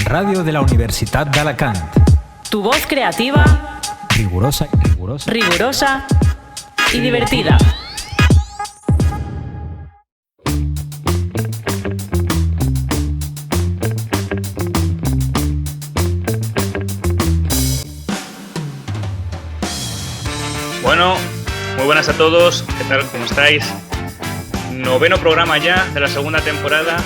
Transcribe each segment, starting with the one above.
Ràdio de la Universitat d'Alacant. Tu voz creativa, Rigurosa y divertida. Bueno, muy buenas a todos, ¿qué tal? ¿Cómo estáis? Noveno programa ya de la segunda temporada.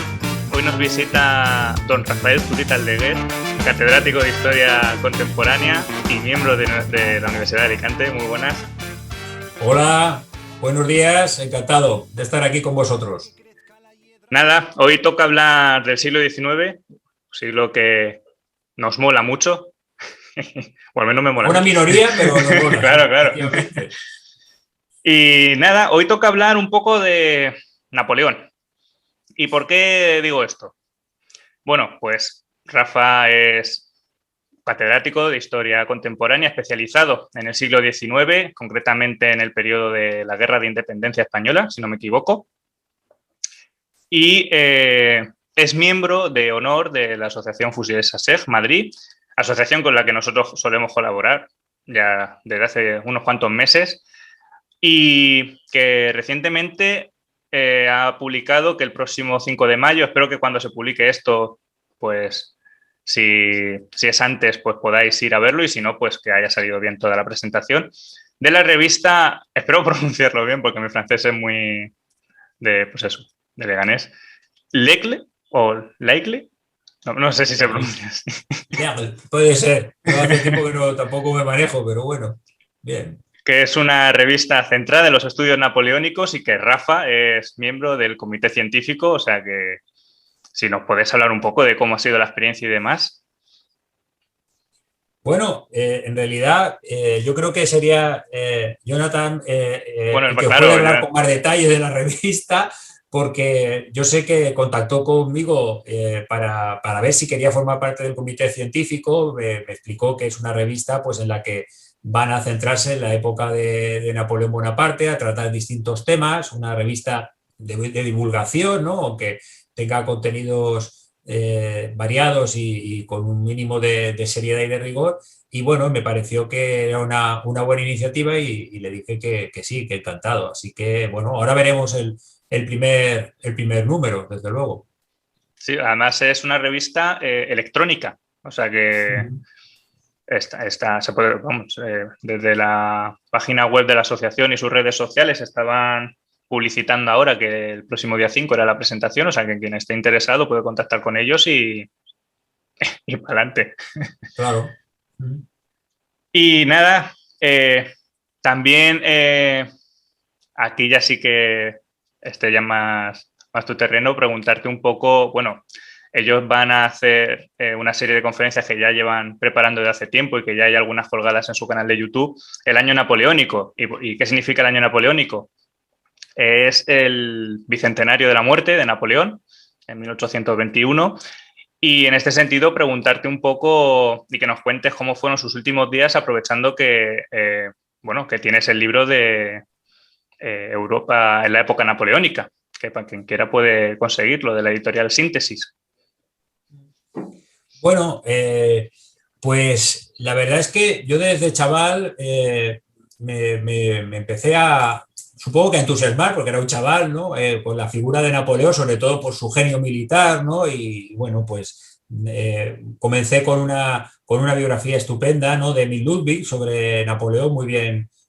Hoy nos visita don Rafael Zurita Aldeguer, catedrático de Historia Contemporánea y miembro de la Universidad de Alicante. Muy buenas. Hola, buenos días, encantado de estar aquí con vosotros. Nada, hoy toca hablar del siglo XIX, siglo que nos mola mucho. O al menos me mola. Una mucho. Minoría, pero nos mola. Claro. Y nada, hoy toca hablar un poco de Napoleón. ¿Y por qué digo esto? Bueno, pues Rafa es catedrático de Historia Contemporánea, especializado en el siglo XIX, concretamente en el periodo de la Guerra de Independencia Española, si no me equivoco. Y es miembro de honor de la Asociación Fusiles SASEG Madrid, asociación con la que nosotros solemos colaborar ya desde hace unos cuantos meses y que recientemente ha publicado que el próximo 5 de mayo, espero que cuando se publique esto, pues si es antes, pues podáis ir a verlo y si no, pues que haya salido bien toda la presentación, de la revista, espero pronunciarlo bien porque mi francés es muy de Leganés, L'Aigle o L'Aigle. No sé si se pronuncia así. Puede ser. Yo hace tiempo que tampoco me manejo, pero bueno, bien. Que es una revista centrada en los estudios napoleónicos y que Rafa es miembro del comité científico, o sea que si nos podés hablar un poco de cómo ha sido la experiencia y demás. Bueno, en realidad yo creo que sería Jonathan el que puede hablar con más detalles de la revista, porque yo sé que contactó conmigo para ver si quería formar parte del comité científico. Me explicó que es una revista pues, en la que van a centrarse en la época de Napoleón Bonaparte, a tratar distintos temas, una revista de divulgación, ¿no? Aunque tenga contenidos variados y con un mínimo de seriedad y de rigor. Y bueno, me pareció que era una buena iniciativa y le dije que sí, que encantado. Así que bueno, ahora veremos el primer número, desde luego. Sí, además es una revista electrónica, o sea que se puede, desde la página web de la asociación y sus redes sociales estaban publicitando ahora que el próximo día 5 era la presentación, o sea que quien esté interesado puede contactar con ellos y para adelante. Claro. Y nada, también aquí ya sí que ya más tu terreno, preguntarte un poco, bueno, ellos van a hacer una serie de conferencias que ya llevan preparando desde hace tiempo y que ya hay algunas colgadas en su canal de YouTube, el año napoleónico. ¿Y qué significa el año napoleónico? Es el bicentenario de la muerte de Napoleón, en 1821. Y en este sentido, preguntarte un poco y que nos cuentes cómo fueron sus últimos días, aprovechando que tienes el libro de Europa en la época napoleónica, que para quien quiera puede conseguirlo, de la editorial Síntesis. Bueno, pues la verdad es que yo desde chaval me empecé supongo que a entusiasmar, porque era un chaval, ¿no? Con la figura de Napoleón, sobre todo por su genio militar, ¿no? Y bueno, pues comencé con una biografía estupenda, ¿no? De Emil Ludwig sobre Napoleón,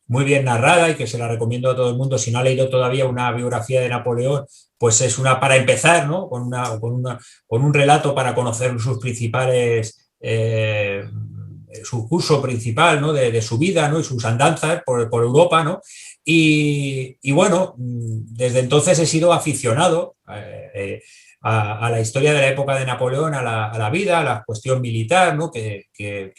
muy bien narrada y que se la recomiendo a todo el mundo. Si no ha leído todavía una biografía de Napoleón, pues es una para empezar, ¿no? Con un relato para conocer sus principales, su curso principal, ¿no? de su vida, ¿no? Y sus andanzas por Europa, ¿no? Y bueno, desde entonces he sido aficionado a la historia de la época de Napoleón, a la vida, a la cuestión militar, ¿no? que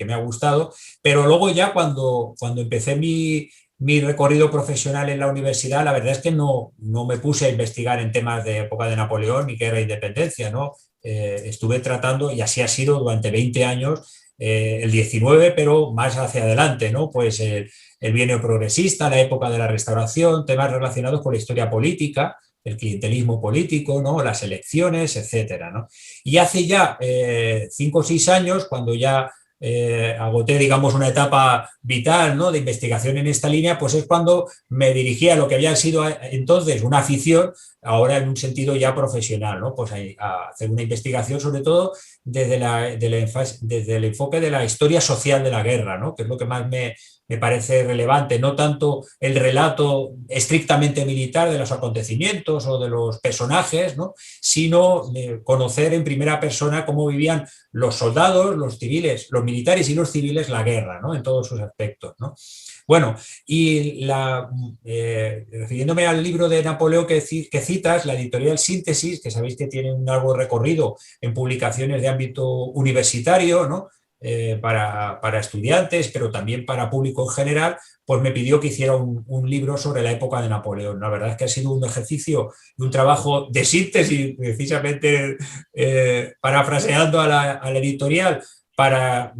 me ha gustado. Pero luego ya cuando empecé mi recorrido profesional en la universidad, la verdad es que no me puse a investigar en temas de época de Napoleón ni guerra de independencia, ¿no? Estuve tratando, y así ha sido durante 20 años, el 19, pero más hacia adelante, ¿no? Pues el bienio progresista, la época de la Restauración, temas relacionados con la historia política, el clientelismo político, ¿no? Las elecciones, etcétera, ¿no? Y hace ya 5 o 6 años, cuando ya agoté, digamos, una etapa vital, ¿no? De investigación en esta línea, pues es cuando me dirigí a lo que había sido entonces una afición, ahora en un sentido ya profesional, ¿no? Pues a hacer una investigación sobre todo desde el enfoque de la historia social de la guerra, ¿no? Que es lo que más me parece relevante, no tanto el relato estrictamente militar de los acontecimientos o de los personajes, ¿no? Sino conocer en primera persona cómo vivían los soldados, los civiles, los militares y los civiles la guerra, ¿no? En todos sus aspectos, ¿no? Bueno, y refiriéndome al libro de Napoleón que citas, la editorial Síntesis, que sabéis que tiene un largo recorrido en publicaciones de ámbito universitario, ¿no? Para estudiantes, pero también para público en general, pues me pidió que hiciera un libro sobre la época de Napoleón. La verdad es que ha sido un ejercicio y un trabajo de síntesis, precisamente parafraseando a la editorial, para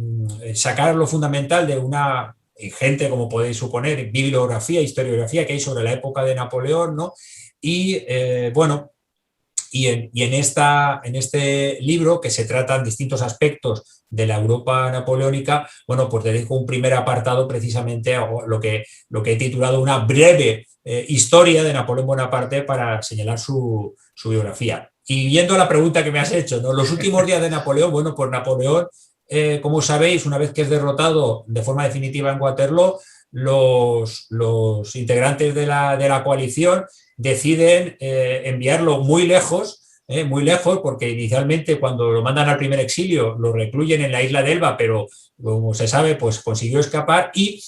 sacar lo fundamental de una ingente, como podéis suponer, bibliografía, historiografía que hay sobre la época de Napoleón, ¿no? Y bueno, y en este libro, que se tratan distintos aspectos de la Europa napoleónica, bueno, pues dedico un primer apartado precisamente a lo que he titulado una breve historia de Napoleón Bonaparte para señalar su biografía. Y viendo la pregunta que me has hecho, ¿no? Los últimos días de Napoleón, bueno, pues Napoleón, como sabéis, una vez que es derrotado de forma definitiva en Waterloo, los integrantes de la coalición deciden enviarlo muy lejos, porque inicialmente cuando lo mandan al primer exilio lo recluyen en la isla de Elba, pero como se sabe, pues consiguió escapar y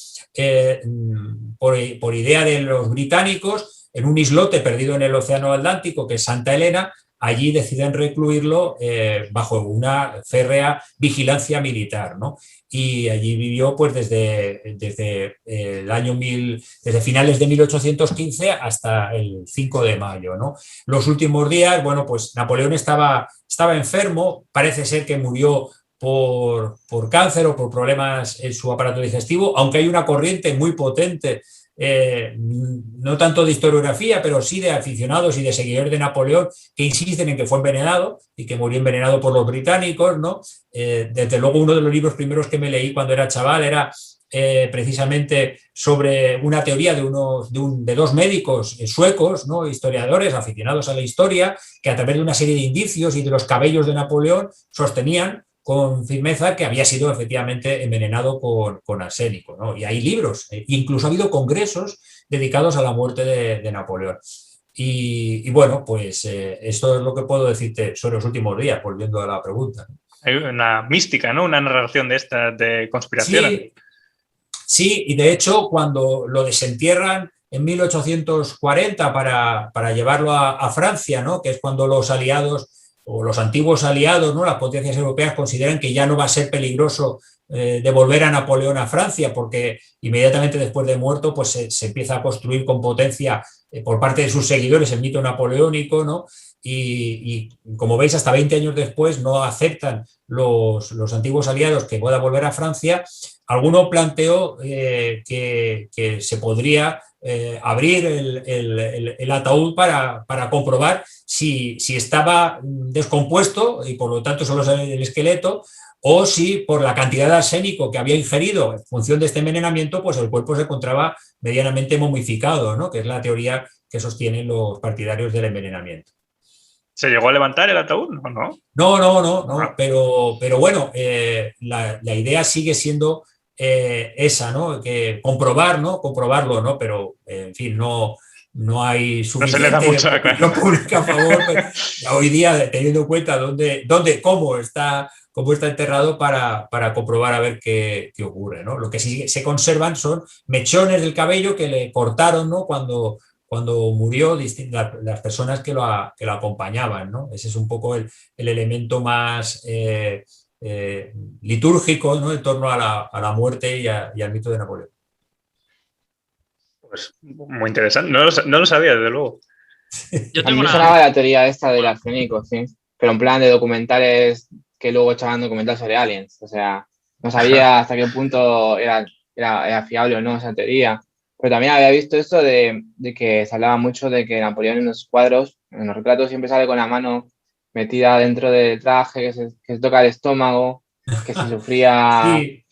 por idea de los británicos, en un islote perdido en el Océano Atlántico, que es Santa Elena, allí deciden recluirlo bajo una férrea vigilancia militar, ¿no? Y allí vivió pues desde finales de 1815 hasta el 5 de mayo, ¿no? Los últimos días, bueno, pues Napoleón estaba enfermo, parece ser que murió por cáncer o por problemas en su aparato digestivo, aunque hay una corriente muy potente, no tanto de historiografía, pero sí de aficionados y de seguidores de Napoleón que insisten en que fue envenenado y que murió envenenado por los británicos, ¿no? Desde luego uno de los libros primeros que me leí cuando era chaval era precisamente sobre una teoría de dos médicos suecos, ¿no? Historiadores aficionados a la historia, que a través de una serie de indicios y de los cabellos de Napoleón sostenían con firmeza que había sido efectivamente envenenado con arsénico, ¿no? Y hay libros, incluso ha habido congresos dedicados a la muerte de Napoleón. Y bueno, pues esto es lo que puedo decirte sobre los últimos días, volviendo a la pregunta. Hay una mística, ¿no? Una narración de estas de conspiración. Sí, y de hecho cuando lo desentierran en 1840 para llevarlo a Francia, ¿no? Que es cuando los aliados o los antiguos aliados, ¿no? Las potencias europeas consideran que ya no va a ser peligroso devolver a Napoleón a Francia, porque inmediatamente después de muerto pues se empieza a construir con potencia por parte de sus seguidores el mito napoleónico, ¿no? Y como veis, hasta 20 años después no aceptan los antiguos aliados que pueda volver a Francia. Alguno planteó que se podría abrir el ataúd para comprobar si estaba descompuesto y por lo tanto solo el esqueleto, o si por la cantidad de arsénico que había ingerido en función de este envenenamiento, pues el cuerpo se encontraba medianamente momificado, ¿no? Que es la teoría que sostienen los partidarios del envenenamiento. ¿Se llegó a levantar el ataúd o no? No, pero bueno, la idea sigue siendo esa, ¿no? Que comprobarlo, ¿no? Pero, en fin, no hay suficiente opinión pública a favor. Hoy día, teniendo en cuenta cómo está enterrado para comprobar a ver qué ocurre, ¿no? Lo que sí se conservan son mechones del cabello que le cortaron, ¿no? Cuando murió, las personas que lo acompañaban, ¿no? Ese es un poco el elemento más litúrgico, ¿no? En torno a la muerte y al mito de Napoleón. Pues muy interesante, no lo sabía, desde luego. A mí me sonaba la teoría esta del arsénico, sí, pero en plan de documentales que luego echaban documentales sobre aliens, o sea, no sabía hasta qué punto era fiable o no esa teoría. Pero también había visto esto de que se hablaba mucho de que Napoleón en los cuadros, en los retratos, siempre sale con la mano metida dentro del traje, que se toca el estómago, que si sufría Sí,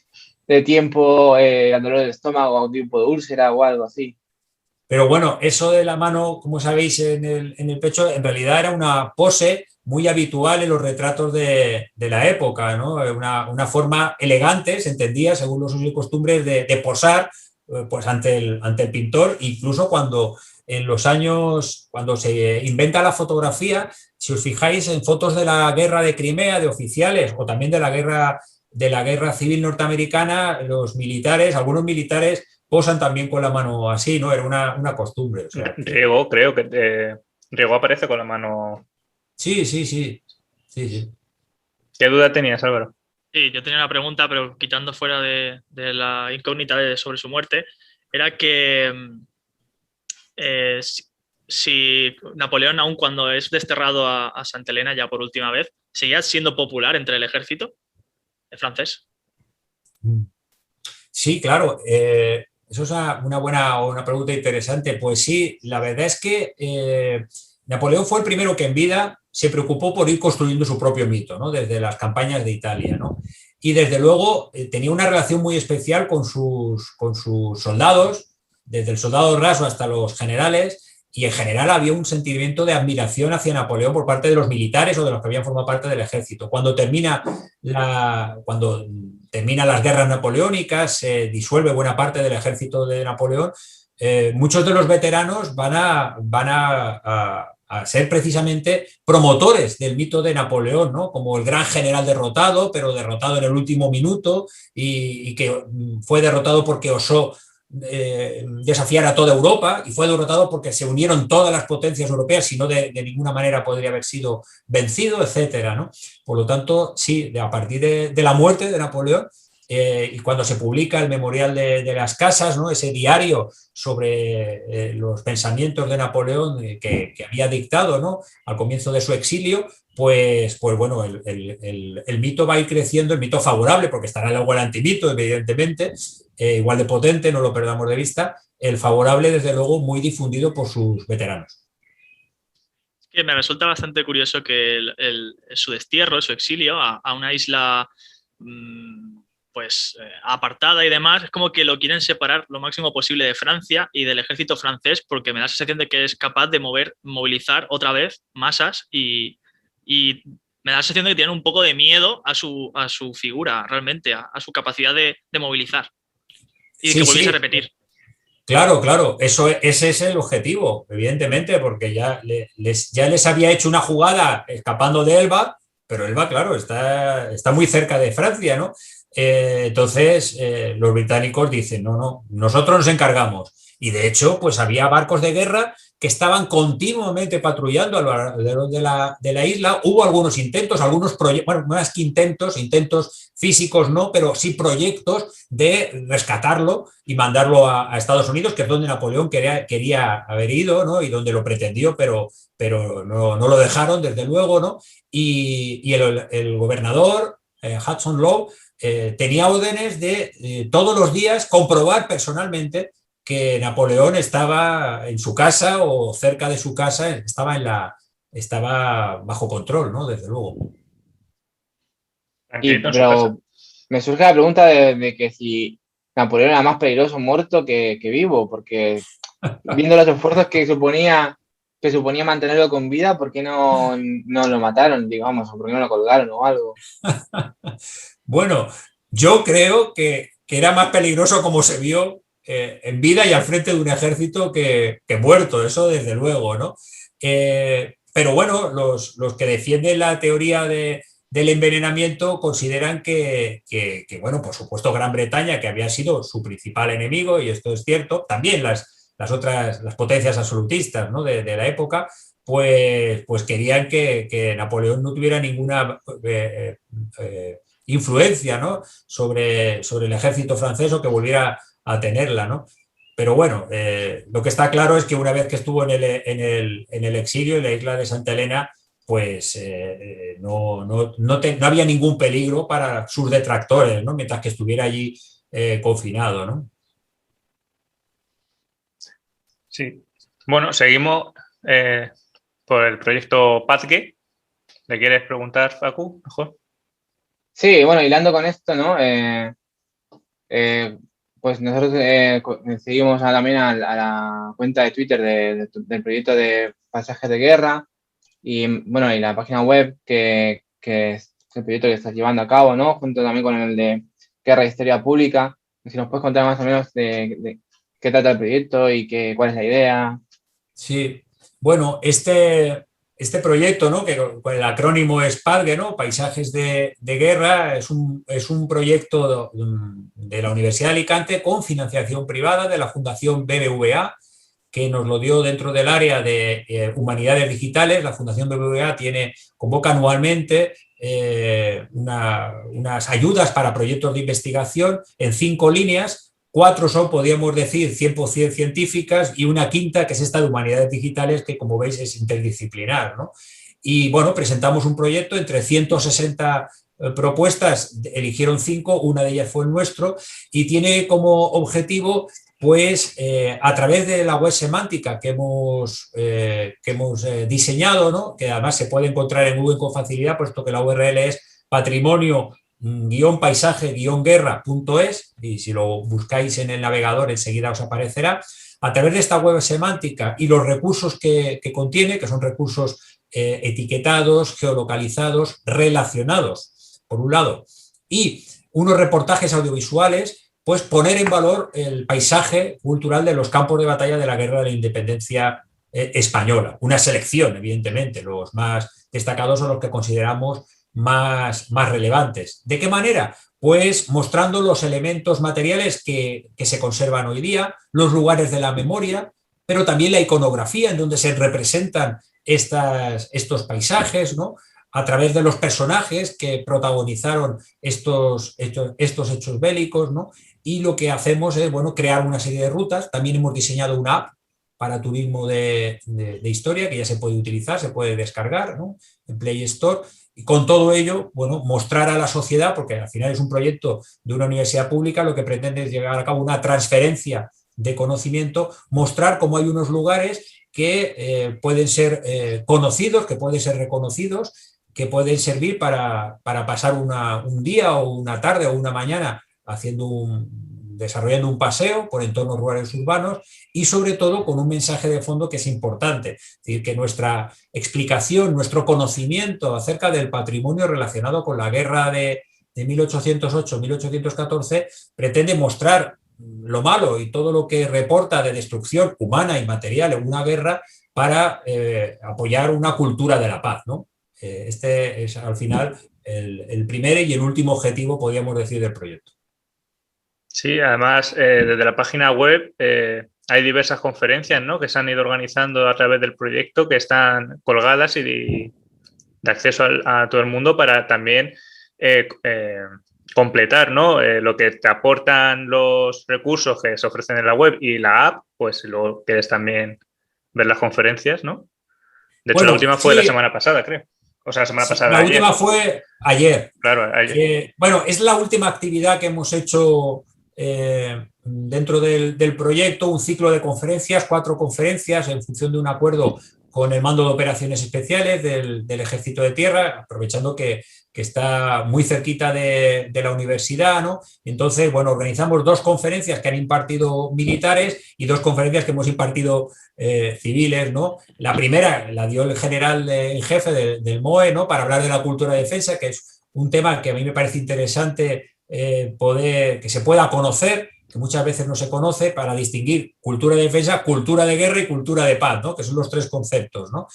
de tiempo el dolor del estómago, algún tipo de úlcera o algo así. pero bueno, eso de la mano, como sabéis, en el pecho, en realidad era una pose muy habitual en los retratos de la época, ¿no? Una forma elegante, se entendía, según los usos y costumbres, de posar pues ante el pintor, incluso cuando en los años, cuando se inventa la fotografía, si os fijáis en fotos de la guerra de Crimea, de oficiales, o también de la guerra civil norteamericana, los militares, algunos militares posan también con la mano así, ¿no? Era una costumbre. O sea, Riego, creo que Riego aparece con la mano. sí, sí, sí, sí, sí. ¿Qué duda tenías, Álvaro? Sí, yo tenía una pregunta, pero quitando fuera de la incógnita sobre su muerte, era que si Napoleón, aun cuando es desterrado a Santa Elena ya por última vez, seguía siendo popular entre el ejército francés. Sí, claro. Eso es una pregunta interesante. Pues sí, la verdad es que Napoleón fue el primero que en vida se preocupó por ir construyendo su propio mito, ¿no? Desde las campañas de Italia, ¿no? Y desde luego tenía una relación muy especial con sus soldados, desde el soldado raso hasta los generales, y en general había un sentimiento de admiración hacia Napoleón por parte de los militares o de los que habían formado parte del ejército. Cuando terminan las guerras napoleónicas, se disuelve buena parte del ejército de Napoleón, muchos de los veteranos van a ser precisamente promotores del mito de Napoleón, ¿no? Como el gran general derrotado, pero derrotado en el último minuto y que fue derrotado porque osó desafiar a toda Europa, y fue derrotado porque se unieron todas las potencias europeas, si no de ninguna manera podría haber sido vencido, etcétera, ¿no? Por lo tanto, sí, a partir de la muerte de Napoleón, y cuando se publica el Memorial de las Casas, ¿no? Ese diario sobre los pensamientos de Napoleón que había dictado, ¿no? Al comienzo de su exilio, pues bueno, el mito va a ir creciendo, el mito favorable, porque estará luego el antimito, evidentemente, igual de potente, no lo perdamos de vista, el favorable, desde luego, muy difundido por sus veteranos. Es que me resulta bastante curioso que su destierro, su exilio a una isla pues apartada y demás, es como que lo quieren separar lo máximo posible de Francia y del ejército francés, porque me da la sensación de que es capaz de movilizar otra vez masas y me da la sensación de que tienen un poco de miedo a su figura, realmente, a su capacidad de movilizar y Sí, que volviese sí. a repetir. Claro, ese es el objetivo, evidentemente, porque ya les había hecho una jugada escapando de Elba, pero Elba, claro, está muy cerca de Francia, ¿no? Entonces, los británicos dicen, no, nosotros nos encargamos. Y de hecho, pues había barcos de guerra que estaban continuamente patrullando alrededor de la isla. Hubo algunos intentos, algunos proyectos, bueno, más que intentos físicos no, pero sí proyectos de rescatarlo y mandarlo a Estados Unidos, que es donde Napoleón quería haber ido, ¿no? Y donde lo pretendió, pero no lo dejaron, desde luego, ¿no? Y el gobernador, Hudson Lowe, tenía órdenes de todos los días comprobar personalmente que Napoleón estaba en su casa o cerca de su casa, estaba bajo control, ¿no? Desde luego. Pero me surge la pregunta de que si Napoleón era más peligroso muerto que vivo, porque viendo los esfuerzos que suponía mantenerlo con vida, ¿por qué no lo mataron, digamos, o por qué no lo colgaron o algo? Bueno, yo creo que era más peligroso como se vio en vida y al frente de un ejército que muerto, eso desde luego, ¿no? Pero bueno, los que defienden la teoría del envenenamiento consideran que, bueno, por supuesto, Gran Bretaña, que había sido su principal enemigo, y esto es cierto, también las potencias absolutistas, ¿no? de la época, pues querían que Napoleón no tuviera ninguna influencia, ¿no? sobre el ejército francés, o que volviera a tenerla, ¿no? Pero bueno, lo que está claro es que una vez que estuvo en el exilio, en la isla de Santa Elena, pues no había ningún peligro para sus detractores, ¿no? Mientras que estuviera allí confinado, ¿no? Sí. Bueno, seguimos por el proyecto Pazgue. ¿Le quieres preguntar, Facu, mejor? Sí, bueno, hilando con esto, ¿no? Pues nosotros seguimos también a la cuenta de Twitter del proyecto de Paisajes de Guerra y, bueno, y la página web que es el proyecto que estás llevando a cabo, ¿no? Junto también con el de Guerra e Historia Pública. Si nos puedes contar más o menos de qué trata el proyecto y cuál es la idea. Sí, bueno, este proyecto, ¿no? Que con el acrónimo es PADGUE, ¿no? Paisajes de Guerra, es un proyecto de la Universidad de Alicante con financiación privada de la Fundación BBVA, que nos lo dio dentro del área de Humanidades Digitales. La Fundación BBVA convoca anualmente unas ayudas para proyectos de investigación en 5 líneas. 4 son, podríamos decir, 100% científicas y una quinta, que es esta de Humanidades Digitales, que como veis es interdisciplinar, ¿no? Y bueno, presentamos un proyecto entre 160 propuestas, eligieron 5, una de ellas fue el nuestro, y tiene como objetivo, pues, a través de la web semántica que hemos diseñado, ¿no? Que además se puede encontrar en Google con facilidad, puesto que la URL es patrimonio-paisaje-guerra.es, y si lo buscáis en el navegador enseguida os aparecerá. A través de esta web semántica y los recursos que contiene, que son recursos etiquetados, geolocalizados, relacionados, por un lado, y unos reportajes audiovisuales, pues poner en valor el paisaje cultural de los campos de batalla de la Guerra de la Independencia española. Una selección, evidentemente, los más destacados son los que consideramos más relevantes. ¿De qué manera? Pues mostrando los elementos materiales que se conservan hoy día, los lugares de la memoria, pero también la iconografía en donde se representan estos paisajes, ¿no? A través de los personajes que protagonizaron estos hechos bélicos, ¿no? Y lo que hacemos es, bueno, crear una serie de rutas. También hemos diseñado una app para turismo de historia que ya se puede utilizar, se puede descargar, ¿no? En Play Store. Y con todo ello, bueno, mostrar a la sociedad, porque al final es un proyecto de una universidad pública, lo que pretende es llevar a cabo una transferencia de conocimiento, mostrar cómo hay unos lugares que pueden ser conocidos, que pueden ser reconocidos, que pueden servir para pasar un día o una tarde o una mañana desarrollando un paseo por entornos rurales urbanos y sobre todo con un mensaje de fondo que es importante, es decir, que nuestra explicación, nuestro conocimiento acerca del patrimonio relacionado con la guerra de 1808-1814 pretende mostrar lo malo y todo lo que reporta de destrucción humana y material en una guerra para apoyar una cultura de la paz, ¿no? Este es al final el primer y el último objetivo, podríamos decir, del proyecto. Sí, además, desde la página web hay diversas conferencias, ¿no?, que se han ido organizando a través del proyecto, que están colgadas y de acceso a todo el mundo para también completar, ¿no?, lo que te aportan los recursos que se ofrecen en la web y la app, pues si luego quieres también ver las conferencias, ¿no? De hecho, bueno, la última fue sí, la semana pasada, creo. O sea, la semana pasada. La ayer. última fue ayer. Claro, ayer. Bueno, es la última actividad que hemos hecho dentro del proyecto, un ciclo de conferencias, 4 conferencias en función de un acuerdo con el Mando de Operaciones Especiales del Ejército de Tierra, aprovechando que está muy cerquita de la universidad, ¿no? Entonces, bueno, organizamos 2 conferencias que han impartido militares y 2 conferencias que hemos impartido civiles, ¿no? La primera la dio el general en jefe del MOE, ¿no?, para hablar de la cultura de defensa, que es un tema que a mí me parece interesante que se pueda conocer, que muchas veces no se conoce, para distinguir cultura de defensa, cultura de guerra y cultura de paz, ¿no?, que son los 3 conceptos, ¿no?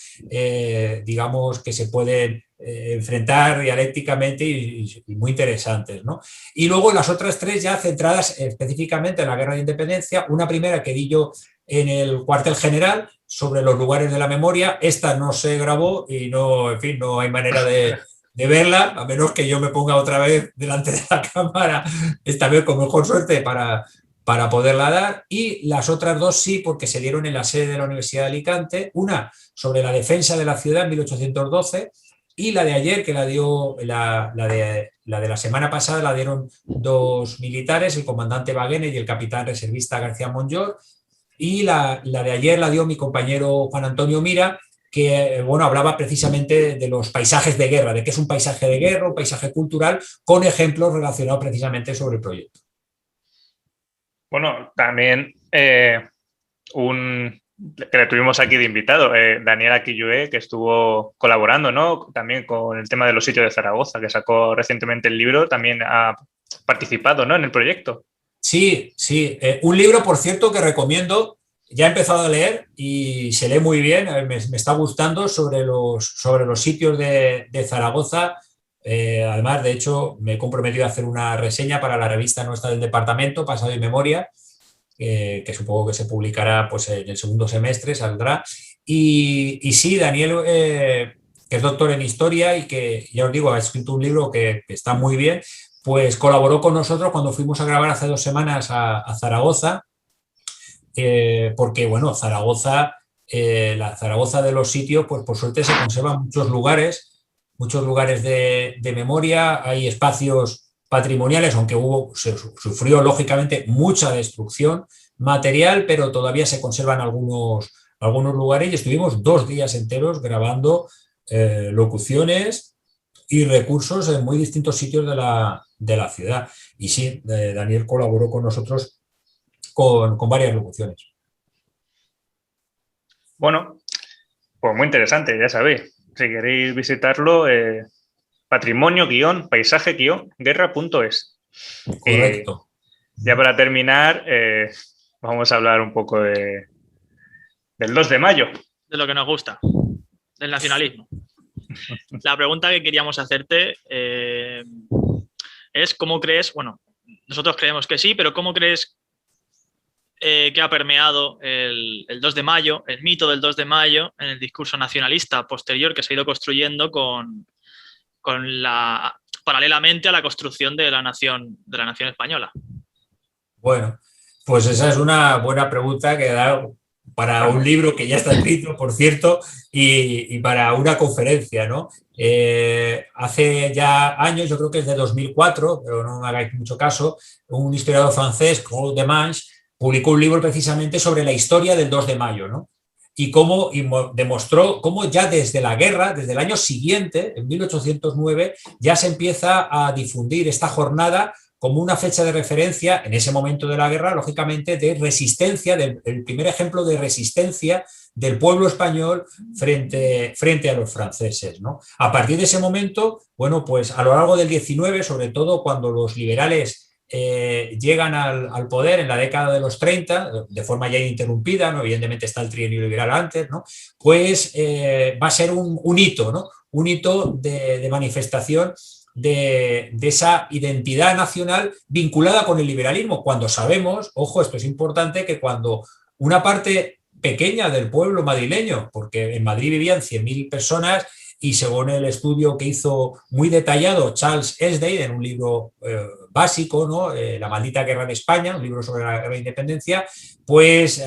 Digamos que se pueden enfrentar dialécticamente y muy interesantes, ¿no? Y luego las otras 3 ya centradas específicamente en la guerra de independencia. Una primera que di yo en el cuartel general sobre los lugares de la memoria. Esta no se grabó y no, en fin, no hay manera de verla, a menos que yo me ponga otra vez delante de la cámara, esta vez con mejor suerte para poderla dar. Y las otras 2 sí, porque se dieron en la sede de la Universidad de Alicante, una sobre la defensa de la ciudad en 1812 y la de ayer, que la dio la de la semana pasada, la dieron 2 militares, el comandante Baguene y el capitán reservista García Monllor, y la de ayer la dio mi compañero Juan Antonio Mira, que bueno, hablaba precisamente de los paisajes de guerra, de qué es un paisaje de guerra, un paisaje cultural, con ejemplos relacionados precisamente sobre el proyecto. Bueno, también que le tuvimos aquí de invitado, Daniel Aquillué, que estuvo colaborando, ¿no? También con el tema de los sitios de Zaragoza, que sacó recientemente el libro, también ha participado, ¿no?, en el proyecto. Sí, sí. Un libro, por cierto, que recomiendo. Ya he empezado a leer y se lee muy bien, me está gustando sobre los sitios de Zaragoza. Además, de hecho, me he comprometido a hacer una reseña para la revista nuestra del departamento, Pasado y Memoria, que supongo que se publicará pues, en el segundo semestre, saldrá. Y sí, Daniel, que es doctor en historia y que, ya os digo, ha escrito un libro que está muy bien, pues colaboró con nosotros cuando fuimos a grabar hace 2 semanas a Zaragoza. Porque, bueno, Zaragoza, la Zaragoza de los sitios, pues por suerte se conservan muchos lugares de memoria, hay espacios patrimoniales, aunque se sufrió lógicamente mucha destrucción material, pero todavía se conservan algunos lugares y estuvimos 2 días enteros grabando locuciones y recursos en muy distintos sitios de la ciudad. Y sí, Daniel colaboró con nosotros con varias locuciones. Bueno, pues muy interesante, ya sabéis. Si queréis visitarlo, patrimonio-paisaje-guerra.es. Correcto. Ya para terminar, vamos a hablar un poco del 2 de mayo. De lo que nos gusta, del nacionalismo. La pregunta que queríamos hacerte es ¿cómo crees? Bueno, nosotros creemos que sí, pero ¿cómo crees que ha permeado el 2 de mayo, el mito del 2 de mayo, en el discurso nacionalista posterior que se ha ido construyendo paralelamente a la construcción de la nación española? Bueno, pues esa es una buena pregunta que da para un libro que ya está escrito, por cierto, y para una conferencia, ¿no? Hace ya años, yo creo que es de 2004, pero no me hagáis mucho caso, un historiador francés, Claude Demange, publicó un libro precisamente sobre la historia del 2 de mayo, ¿no? Y demostró cómo ya desde la guerra, desde el año siguiente, en 1809, ya se empieza a difundir esta jornada como una fecha de referencia, en ese momento de la guerra, lógicamente, de resistencia, el primer ejemplo de resistencia del pueblo español frente a los franceses, ¿no? A partir de ese momento, bueno, pues a lo largo del 19, sobre todo cuando los liberales llegan al poder en la década de los 30, de forma ya ininterrumpida, ¿no? Evidentemente está el trienio liberal antes, ¿no? Pues va a ser un hito, ¿no? Un hito de manifestación de esa identidad nacional vinculada con el liberalismo, cuando sabemos, ojo, esto es importante, que cuando una parte pequeña del pueblo madrileño, porque en Madrid vivían 100.000 personas, y según el estudio que hizo muy detallado Charles Esdale en un libro básico, ¿no? La maldita guerra de España, un libro sobre la guerra de independencia, pues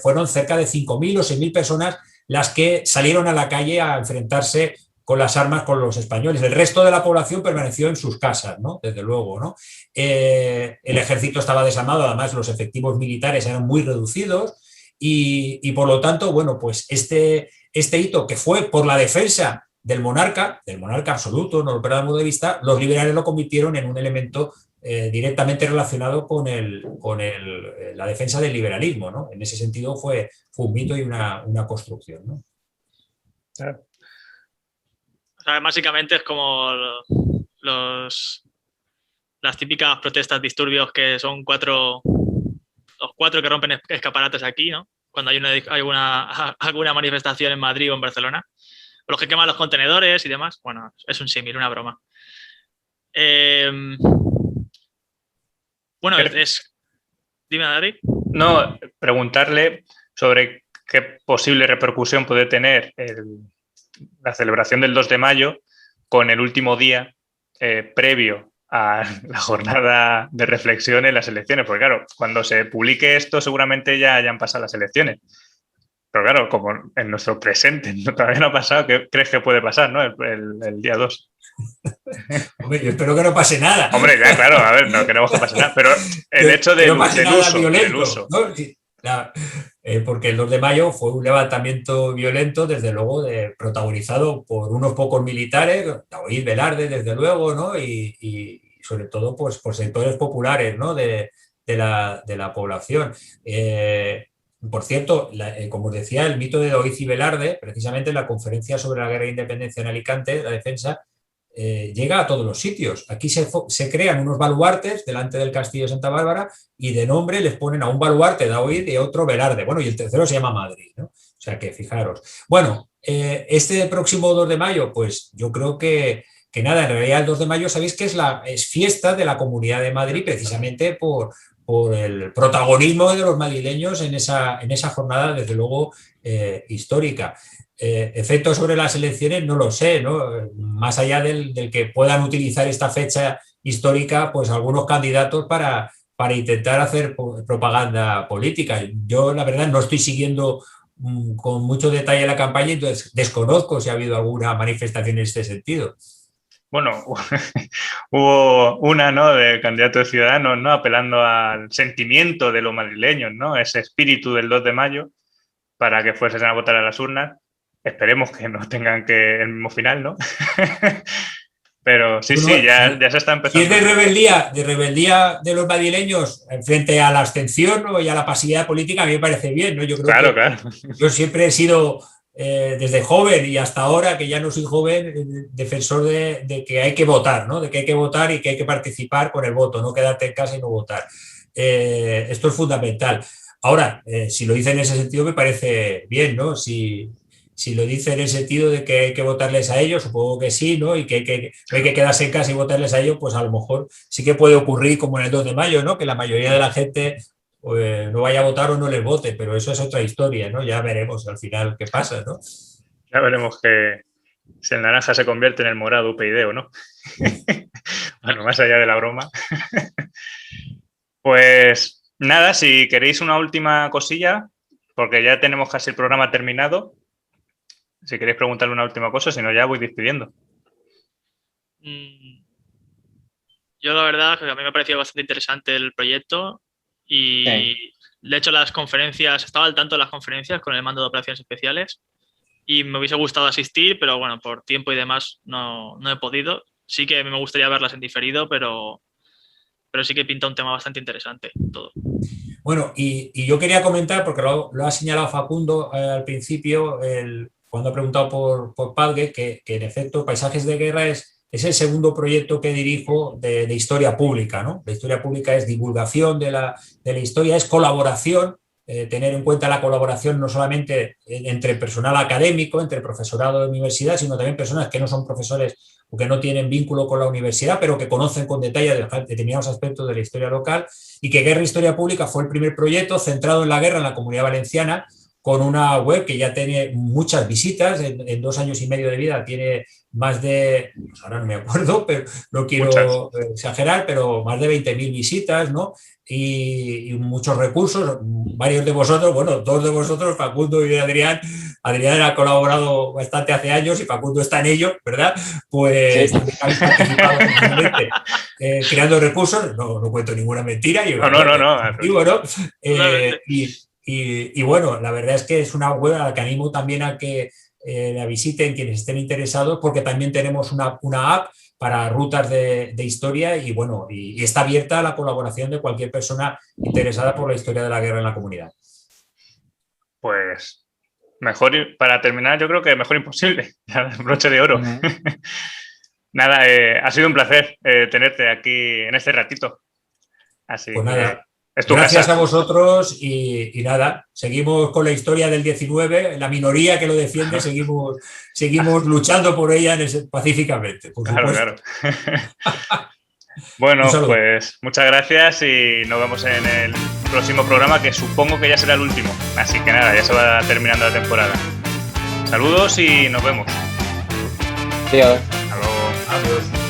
fueron cerca de 5.000 o 6.000 personas las que salieron a la calle a enfrentarse con las armas con los españoles. El resto de la población permaneció en sus casas, ¿no? Desde luego, ¿no? El ejército estaba desarmado, además los efectivos militares eran muy reducidos y por lo tanto, bueno, pues este hito que fue por la defensa del monarca absoluto, no lo perdamos de vista, los liberales lo convirtieron en un elemento directamente relacionado con la defensa del liberalismo, ¿no? En ese sentido fue un mito y una construcción, ¿no? Claro. O sea, básicamente es como las típicas protestas, disturbios que son los 4 que rompen escaparates aquí, ¿no? Cuando hay alguna manifestación en Madrid o en Barcelona. Los que queman los contenedores y demás. Bueno, es un símil, una broma. Bueno, dime, David. No, preguntarle sobre qué posible repercusión puede tener la celebración del 2 de mayo con el último día previo a la jornada de reflexión en las elecciones. Porque claro, cuando se publique esto seguramente ya han pasado las elecciones. Pero claro, como en nuestro presente todavía no ha pasado, ¿qué crees que puede pasar, ¿no? El día 2. Hombre, yo espero que no pase nada. Hombre, ya claro, a ver, no queremos que pase nada. Pero el hecho del uso. ¿no? Porque el 2 de mayo fue un levantamiento violento, desde luego, protagonizado por unos pocos militares, Daoíz Velarde, desde luego, ¿no? Y sobre todo pues, por sectores populares, ¿no? de la población. Por cierto, como os decía, el mito de Daoíz y Velarde, precisamente en la conferencia sobre la guerra de independencia en Alicante, la defensa, llega a todos los sitios. Aquí se crean unos baluartes delante del castillo de Santa Bárbara y de nombre les ponen a un baluarte Daoíz y a otro Velarde. Bueno, y el tercero se llama Madrid, ¿no? O sea que fijaros. Bueno, este próximo 2 de mayo, pues yo creo que nada, en realidad el 2 de mayo sabéis que es fiesta de la Comunidad de Madrid, precisamente por el protagonismo de los madrileños en esa jornada, desde luego, histórica. Efectos sobre las elecciones no lo sé, ¿no? Más allá del que puedan utilizar esta fecha histórica, pues algunos candidatos para intentar hacer propaganda política. Yo, la verdad, no estoy siguiendo con mucho detalle la campaña, entonces desconozco si ha habido alguna manifestación en este sentido. Bueno, hubo una, ¿no?, de candidato de Ciudadanos, ¿no?, apelando al sentimiento de los madrileños, ¿no?, ese espíritu del 2 de mayo, para que fuesen a votar a las urnas. Esperemos que no tengan el mismo final, ¿no? Pero sí, ya se está empezando. Y es de rebeldía de los madrileños frente a la abstención, ¿no?, y a la pasividad política, a mí me parece bien, ¿no? Yo creo claro. Yo siempre he sido, desde joven y hasta ahora, que ya no soy joven, defensor de que hay que votar, ¿no? De que hay que votar y que hay que participar con el voto, no quedarte en casa y no votar. Esto es fundamental. Ahora, si lo dice en ese sentido, me parece bien, ¿no? Si lo dice en el sentido de que hay que votarles a ellos, supongo que sí, ¿no? Y que no hay que quedarse en casa y votarles a ellos, pues a lo mejor sí que puede ocurrir como en el 2 de mayo, ¿no? Que la mayoría de la gente no vaya a votar o no les vote, pero eso es otra historia, ¿no? Ya veremos al final qué pasa, ¿no? Ya veremos si el naranja se convierte en el morado UPyD o no. Bueno, más allá de la broma. Pues nada, si queréis una última cosilla, porque ya tenemos casi el programa terminado. Si queréis preguntarle una última cosa, si no ya voy despidiendo. Yo la verdad que a mí me ha parecido bastante interesante el proyecto y de hecho las conferencias, estaba al tanto de las conferencias con el mando de operaciones especiales y me hubiese gustado asistir, pero bueno, por tiempo y demás no he podido. Sí que me gustaría verlas en diferido, pero sí que pinta un tema bastante interesante todo. Bueno, y yo quería comentar, porque lo ha señalado Facundo al principio, cuando ha preguntado por Padgue, que en efecto Paisajes de Guerra es el segundo proyecto que dirijo de historia pública, ¿no? La historia pública es divulgación de la historia, es colaboración, tener en cuenta la colaboración no solamente entre personal académico, entre profesorado de universidad, sino también personas que no son profesores o que no tienen vínculo con la universidad, pero que conocen con detalle determinados aspectos de la historia local, y que Guerra Historia Pública fue el primer proyecto centrado en la guerra en la Comunidad Valenciana, con una web que ya tiene muchas visitas, en 2 años y medio de vida tiene más de, pues ahora no me acuerdo, pero no quiero exagerar, pero más de 20.000 visitas, ¿no? Y muchos recursos, varios de vosotros, bueno, 2 de vosotros, Facundo y Adrián ha colaborado bastante hace años y Facundo está en ello, ¿verdad? Pues habéis participado creando recursos, no cuento ninguna mentira. No. Y bueno, la verdad es que es una web a la que animo también a que la visiten quienes estén interesados, porque también tenemos una app para rutas de historia y bueno, y está abierta a la colaboración de cualquier persona interesada por la historia de la guerra en la comunidad. Pues mejor, para terminar, yo creo que mejor imposible, broche de oro. Nada, ha sido un placer tenerte aquí en este ratito. Así pues nada. Gracias a vosotros y nada, seguimos con la historia del 19, la minoría que lo defiende, seguimos luchando por ella pacíficamente. Por claro. Bueno, pues muchas gracias y nos vemos en el próximo programa, que supongo que ya será el último. Así que nada, ya se va terminando la temporada. Saludos y nos vemos. Adiós. Hasta luego. Adiós.